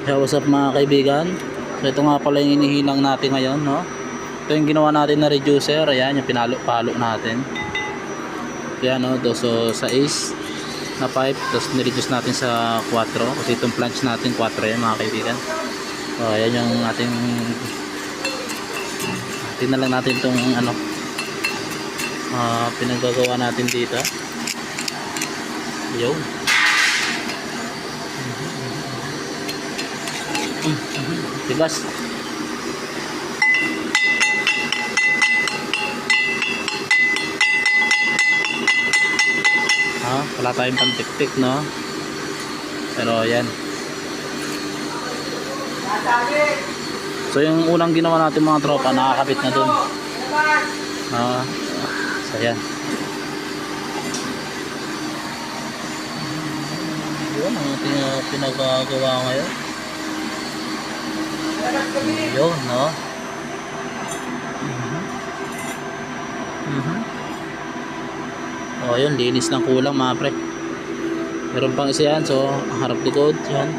Yeah, what's up mga kaibigan? So ito nga pala yung inihilang natin ngayon, no? Ito yung ginawa natin na reducer. Ayan, yung pinalo-palo natin. Ayan, no? So sa ace na pipe, tapos nireduce natin sa 4 kasi itong planch natin 4 yan mga kaibigan. So ayan yung ating tingnan lang natin itong ano pinagagawa natin dito. Yo. Tigas. Wala tayong pantiktik, no? Pero ayan. So yung unang ginawa natin mga tropa, nakakabit na dun. So ayan. Yun ang ating pinagagawa ngayon. Yun, no? O yun, linis ng kulang mga pre. Meron pang isa yan, so harap likod yan.